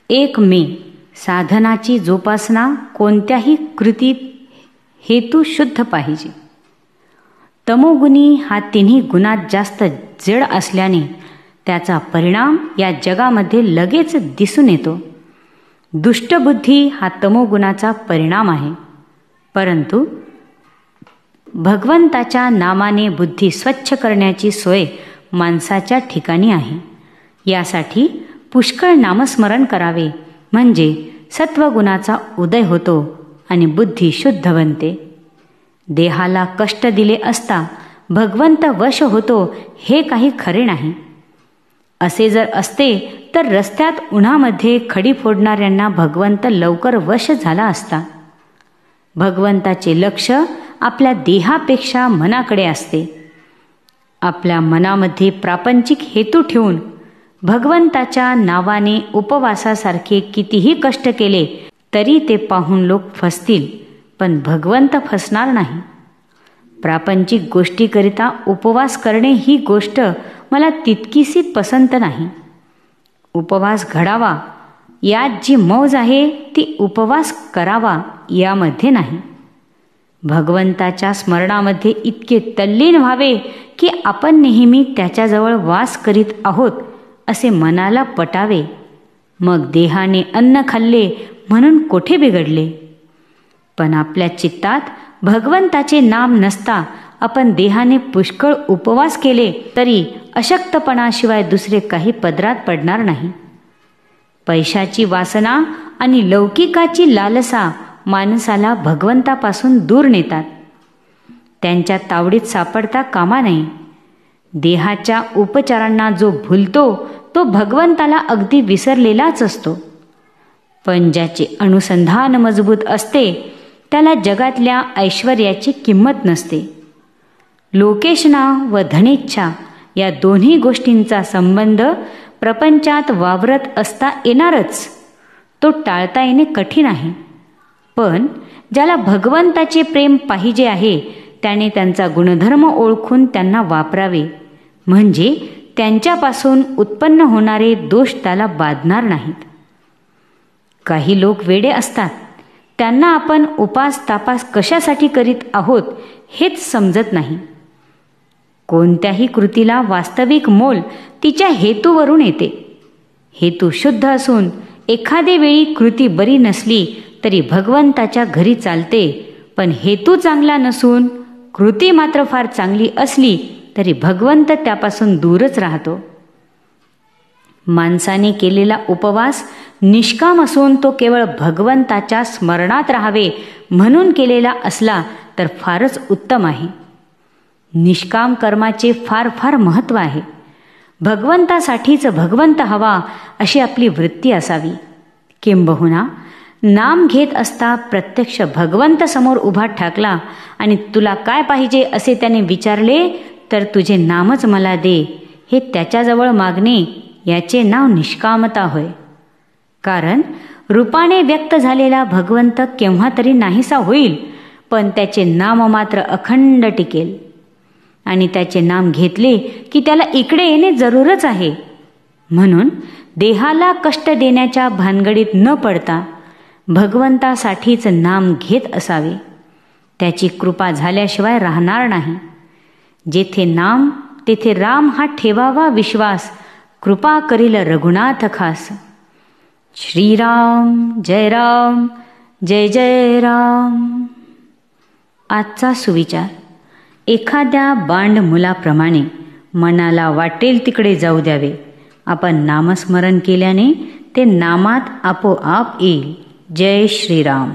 1 मे साधनाची जोपासना कोणत्याही कृतीत हेतू शुद्ध पाहिजे. तमोगुणी हा तिन्ही गुणात जास्त जड असल्याने त्याचा परिणाम या जगामध्ये लगेच दिसून येतो. दुष्टबुद्धी हा तमोगुणाचा परिणाम आहे. परंतु भगवंताच्या नामाने बुद्धी स्वच्छ करण्याची सोय माणसाच्या ठिकाणी आहे. यासाठी पुष्कळ नामस्मरण करावे, म्हणजे सत्वगुणाचा उदय होतो आणि बुद्धी शुद्ध बनते. देहाला कष्ट दिले असता भगवंत वश होतो हे काही खरे नाही. असे जर असते तर रस्त्यात उन्हामध्ये खडी फोडणाऱ्यांना भगवंत लवकर वश झाला असता. भगवंताचे लक्ष आपल्या देहापेक्षा मनाकडे असते. आपल्या मनामध्ये प्रापंचिक हेतू ठेवून भगवंताच्या नावाने उपवासासारखे कितीही कष्ट केले तरी ते पाहून लोक फसतील, पण भगवंत फसणार नाही. प्रापंचिक गोष्टीकरिता उपवास करणे ही गोष्ट मला तितकीशी पसंत नाही. उपवास घडावा यात जी मौज आहे ती उपवास करावा यामध्ये नाही. भगवंताच्या स्मरणामध्ये इतके तल्लीन व्हावे की आपण नेहमी त्याच्याजवळ वास करीत आहोत असे मनाला पटावे. मग देहाने अन्न खाल्ले म्हणून कोठे बिघडले. पण आपल्या चित्तात भगवंताचे नाम नसता आपण देहाने पुष्कळ उपवास केले तरी अशक्तपणाशिवाय दुसरे काही पदरात पडणार नाही. पैशाची वासना आणि लौकिकाची लालसा माणसाला भगवंतापासून दूर नेतात. त्यांच्या तावडीत सापडता कामा नये. देहाच्या उपचारांना जो भुलतो तो भगवंताला अगदी विसरलेलाच असतो. पण ज्याचे अनुसंधान मजबूत असते त्याला जगातल्या ऐश्वर्याची किंमत नसते. लोकेशना व धनेच्छा या दोन्ही गोष्टींचा संबंध प्रपंचात वावरत असता येणारच. तो टाळता येणे कठीण आहे. पण ज्याला भगवंताचे प्रेम पाहिजे आहे त्याने त्यांचा गुणधर्म ओळखून त्यांना वापरावे, म्हणजे त्यांच्यापासून उत्पन्न होणारे दोष त्याला बाधणार नाहीत. काही लोक वेडे असतात. त्यांना आपण उपास तापास कशासाठी करीत आहोत हेच समजत नाही. कोणत्याही कृतीला वास्तविक मोल तिच्या हेतूवरून येते. हेतू शुद्ध असून एखादे वेळी कृती बरी नसली तरी भगवंताच्या घरी चालते, पण हेतू चांगला नसून कृती मात्र फार चांगली असली तरी भगवंत त्यापासून दूरच राहतो. माणसाने केलेला उपवास निष्काम असून तो केवळ भगवंताच्या स्मरणात राहावे म्हणून केलेला असला तर फारच उत्तम आहे. निष्काम कर्माचे फार फार महत्त्व आहे. भगवंतासाठीच भगवंत हवा अशी आपली वृत्ती असावी. किंबहुना नाम घेत असता प्रत्यक्ष भगवंत समोर उभा ठाकला आणि तुला काय पाहिजे असे त्याने विचारले तर तुझे नामच मला दे हे त्याच्याजवळ मागणे याचे नाव निष्कामता होय. कारण रूपाने व्यक्त झालेला भगवंत केव्हा तरी नाहीसा होईल, पण त्याचे नाम मात्र अखंड टिकेल. आणि त्याचे नाम घेतले की त्याला इकडे येणे जरूरच आहे. म्हणून देहाला कष्ट देण्याच्या भानगडीत न पडता भगवंतासाठीच नाम घेत असावे. त्याची कृपा झाल्याशिवाय राहणार नाही. जेथे नाम तेथे राम हा ठेवावा विश्वास. कृपा करील रघुनाथ खास. श्रीराम जय राम जय जय राम. आजचा सुविचार. एखाद्या बांड मुलाप्रमाणे मनाला वाटेल तिकडे जाऊ द्यावे. आपण नामस्मरण केल्याने ते नामात आपोआप येईल. जय श्रीराम.